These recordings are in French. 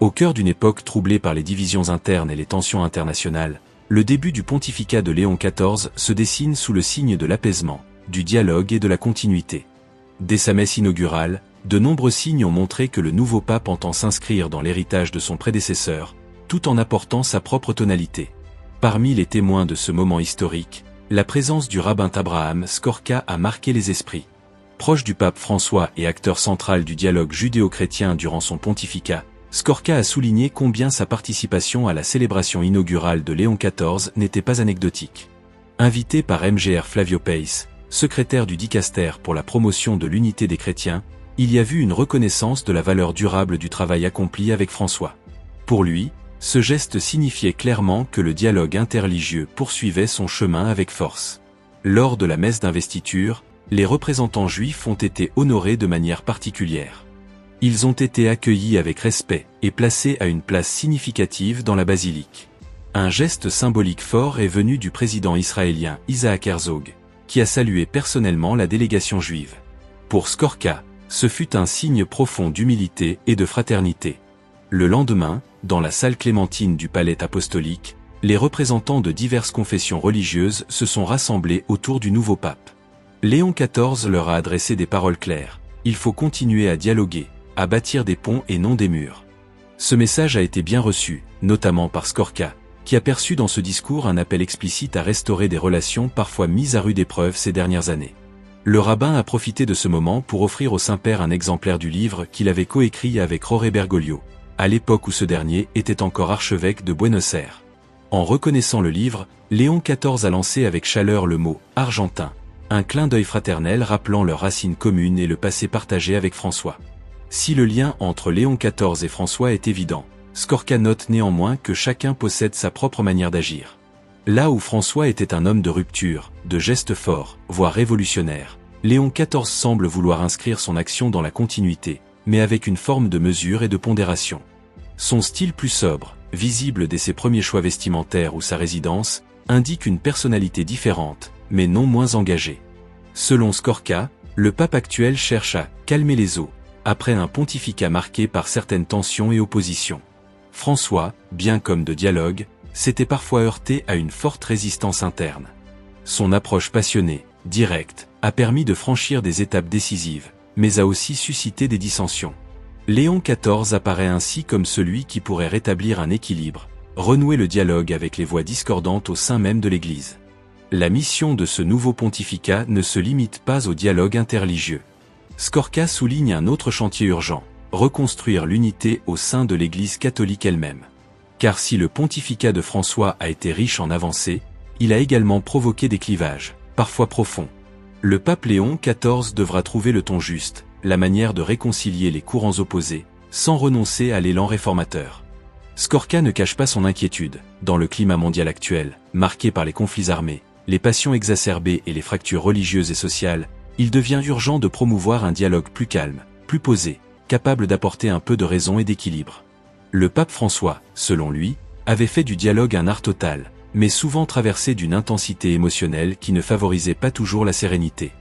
Au cœur d'une époque troublée par les divisions internes et les tensions internationales, le début du pontificat de Léon XIV se dessine sous le signe de l'apaisement, du dialogue et de la continuité. Dès sa messe inaugurale, de nombreux signes ont montré que le nouveau pape entend s'inscrire dans l'héritage de son prédécesseur, tout en apportant sa propre tonalité. Parmi les témoins de ce moment historique, la présence du rabbin Abraham Skorka a marqué les esprits. Proche du pape François et acteur central du dialogue judéo-chrétien durant son pontificat, Skorka a souligné combien sa participation à la célébration inaugurale de Léon XIV n'était pas anecdotique. Invité par Mgr Flavio Pace, secrétaire du dicaster pour la promotion de l'unité des chrétiens, il y a vu une reconnaissance de la valeur durable du travail accompli avec François. Pour lui, ce geste signifiait clairement que le dialogue interreligieux poursuivait son chemin avec force. Lors de la messe d'investiture, les représentants juifs ont été honorés de manière particulière. Ils ont été accueillis avec respect et placés à une place significative dans la basilique. Un geste symbolique fort est venu du président israélien Isaac Herzog, qui a salué personnellement la délégation juive. Pour Skorka, ce fut un signe profond d'humilité et de fraternité. Le lendemain, dans la salle clémentine du palais apostolique, les représentants de diverses confessions religieuses se sont rassemblés autour du nouveau pape. Léon XIV leur a adressé des paroles claires. Il faut continuer à dialoguer, à bâtir des ponts et non des murs. Ce message a été bien reçu, notamment par Skorka, qui a perçu dans ce discours un appel explicite à restaurer des relations parfois mises à rude épreuve ces dernières années. Le rabbin a profité de ce moment pour offrir au Saint-Père un exemplaire du livre qu'il avait coécrit avec Jorge Bergoglio, à l'époque où ce dernier était encore archevêque de Buenos Aires. En reconnaissant le livre, Léon XIV a lancé avec chaleur le mot « argentin », un clin d'œil fraternel rappelant leurs racines communes et le passé partagé avec François. Si le lien entre Léon XIV et François est évident, Skorka note néanmoins que chacun possède sa propre manière d'agir. Là où François était un homme de rupture, de gestes forts, voire révolutionnaire, Léon XIV semble vouloir inscrire son action dans la continuité, mais avec une forme de mesure et de pondération. Son style plus sobre, visible dès ses premiers choix vestimentaires ou sa résidence, indique une personnalité différente, mais non moins engagée. Selon Skorka, le pape actuel cherche à « calmer les eaux », après un pontificat marqué par certaines tensions et oppositions. François, bien qu'homme de dialogue, s'était parfois heurté à une forte résistance interne. Son approche passionnée, directe, a permis de franchir des étapes décisives, mais a aussi suscité des dissensions. Léon XIV apparaît ainsi comme celui qui pourrait rétablir un équilibre, renouer le dialogue avec les voix discordantes au sein même de l'Église. La mission de ce nouveau pontificat ne se limite pas au dialogue interreligieux. Skorka souligne un autre chantier urgent, reconstruire l'unité au sein de l'Église catholique elle-même. Car si le pontificat de François a été riche en avancées, il a également provoqué des clivages, parfois profonds. Le pape Léon XIV devra trouver le ton juste, la manière de réconcilier les courants opposés, sans renoncer à l'élan réformateur. Skorka ne cache pas son inquiétude, dans le climat mondial actuel, marqué par les conflits armés, les passions exacerbées et les fractures religieuses et sociales, il devient urgent de promouvoir un dialogue plus calme, plus posé, capable d'apporter un peu de raison et d'équilibre. Le pape François, selon lui, avait fait du dialogue un art total, mais souvent traversé d'une intensité émotionnelle qui ne favorisait pas toujours la sérénité.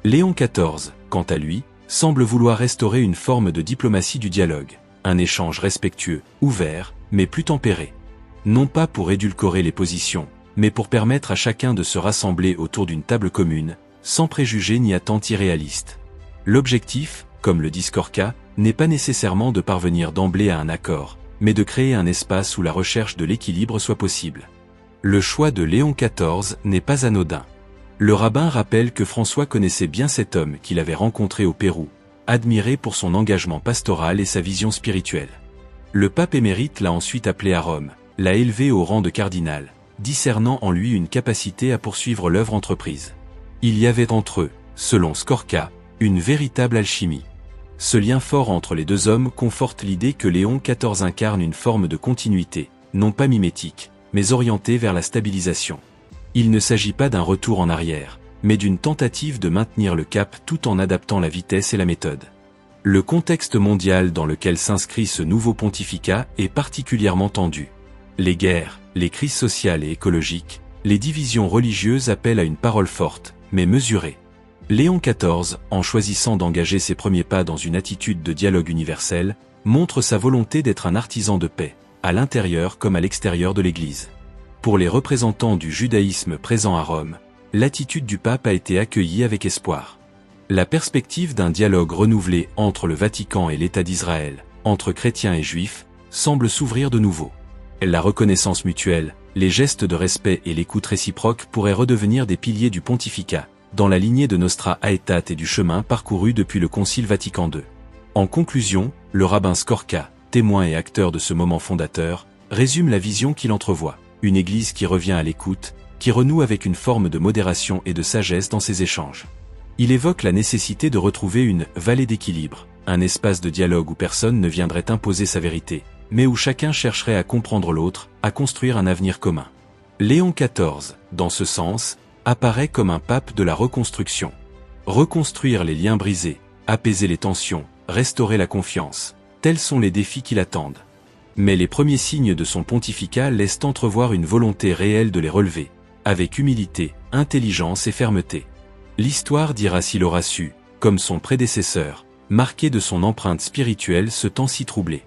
Léon XIV, quant à lui, semble vouloir restaurer une forme de diplomatie du dialogue, un échange respectueux, ouvert, mais plus tempéré. Non pas pour édulcorer les positions, mais pour permettre à chacun de se rassembler autour d'une table commune, sans préjugés ni attentes irréalistes. L'objectif, comme le dit Skorka, n'est pas nécessairement de parvenir d'emblée à un accord, mais de créer un espace où la recherche de l'équilibre soit possible. Le choix de Léon XIV n'est pas anodin. Le rabbin rappelle que François connaissait bien cet homme qu'il avait rencontré au Pérou, admiré pour son engagement pastoral et sa vision spirituelle. Le pape émérite l'a ensuite appelé à Rome, l'a élevé au rang de cardinal, discernant en lui une capacité à poursuivre l'œuvre entreprise. Il y avait entre eux, selon Skorka, une véritable alchimie. Ce lien fort entre les deux hommes conforte l'idée que Léon XIV incarne une forme de continuité, non pas mimétique, mais orientée vers la stabilisation. Il ne s'agit pas d'un retour en arrière, mais d'une tentative de maintenir le cap tout en adaptant la vitesse et la méthode. Le contexte mondial dans lequel s'inscrit ce nouveau pontificat est particulièrement tendu. Les guerres, les crises sociales et écologiques, les divisions religieuses appellent à une parole forte, mais mesurée. Léon XIV, en choisissant d'engager ses premiers pas dans une attitude de dialogue universel, montre sa volonté d'être un artisan de paix, à l'intérieur comme à l'extérieur de l'Église. Pour les représentants du judaïsme présents à Rome, l'attitude du pape a été accueillie avec espoir. La perspective d'un dialogue renouvelé entre le Vatican et l'État d'Israël, entre chrétiens et juifs, semble s'ouvrir de nouveau. La reconnaissance mutuelle, les gestes de respect et l'écoute réciproque pourraient redevenir des piliers du pontificat, dans la lignée de Nostra Aetate et du chemin parcouru depuis le Concile Vatican II. En conclusion, le rabbin Skorka, témoin et acteur de ce moment fondateur, résume la vision qu'il entrevoit, une Église qui revient à l'écoute, qui renoue avec une forme de modération et de sagesse dans ses échanges. Il évoque la nécessité de retrouver une « vallée d'équilibre », un espace de dialogue où personne ne viendrait imposer sa vérité, mais où chacun chercherait à comprendre l'autre, à construire un avenir commun. Léon XIV, dans ce sens, apparaît comme un pape de la reconstruction. Reconstruire les liens brisés, apaiser les tensions, restaurer la confiance, tels sont les défis qui l'attendent. Mais les premiers signes de son pontificat laissent entrevoir une volonté réelle de les relever, avec humilité, intelligence et fermeté. L'histoire dira s'il aura su, comme son prédécesseur, marqué de son empreinte spirituelle ce temps si troublé.